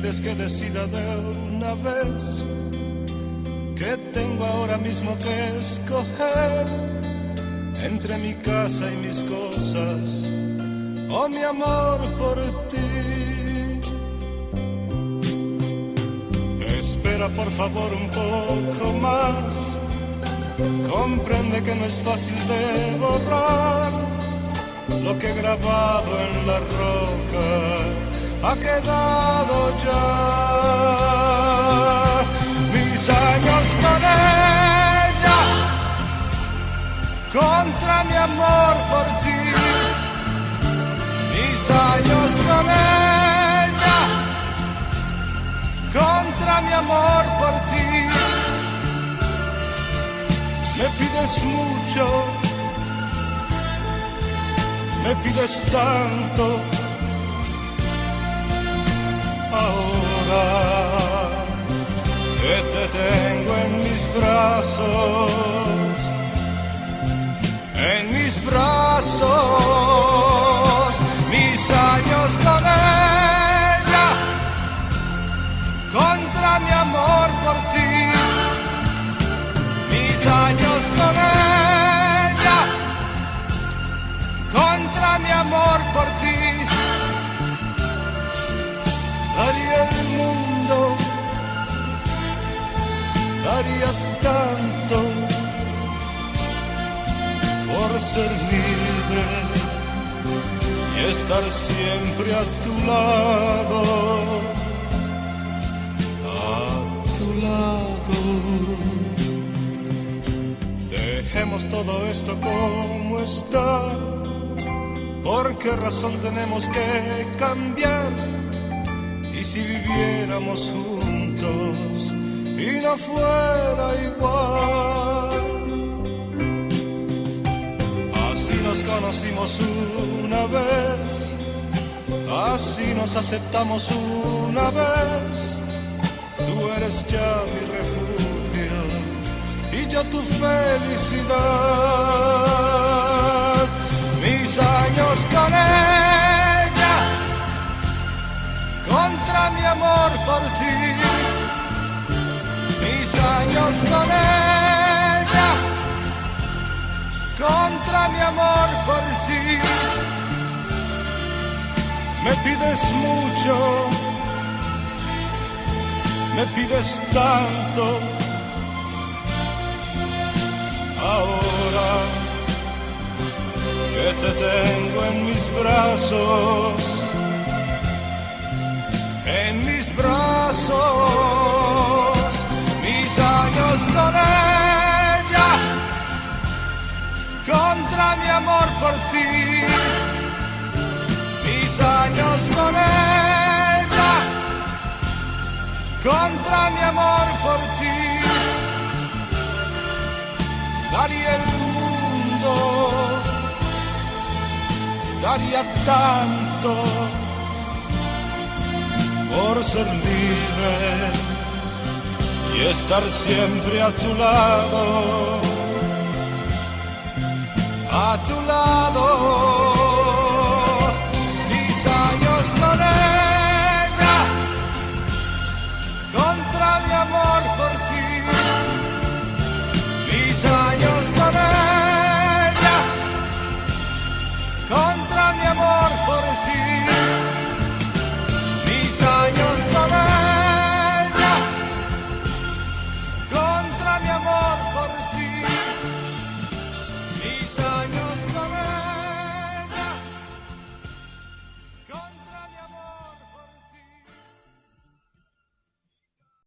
pides que decida de una vez que tengo ahora mismo que escoger entre mi casa y mis cosas o mi amor por ti. Espera por favor un poco más, comprende que no es fácil de borrar lo que he grabado en la roca. Ha quedado ya mis años con ella, contra mi amor por ti. Mis años con ella, contra mi amor por ti. Me pides mucho, me pides tanto. Ahora que te tengo en mis brazos, mis años con ella, contra mi amor por ti. Mis años con ella, contra mi amor por ti. Daría el mundo, daría tanto por ser libre y estar siempre a tu lado, a tu lado. Dejemos todo esto como está. ¿Por qué razón tenemos que cambiar? Y si viviéramos juntos y no fuera igual. Así nos conocimos una vez, así nos aceptamos una vez. Tú eres ya mi refugio y yo tu felicidad. Mis años con ella, contra mi amor por ti. Mis años con ella, contra mi amor por ti. Me pides mucho, me pides tanto. Ahora que te tengo en mis brazos, mis años con ella, contra mi amor por ti. Mis años con ella, contra mi amor por ti. Daría el mundo, daría tanto por ser libre y estar siempre a tu lado, a tu lado.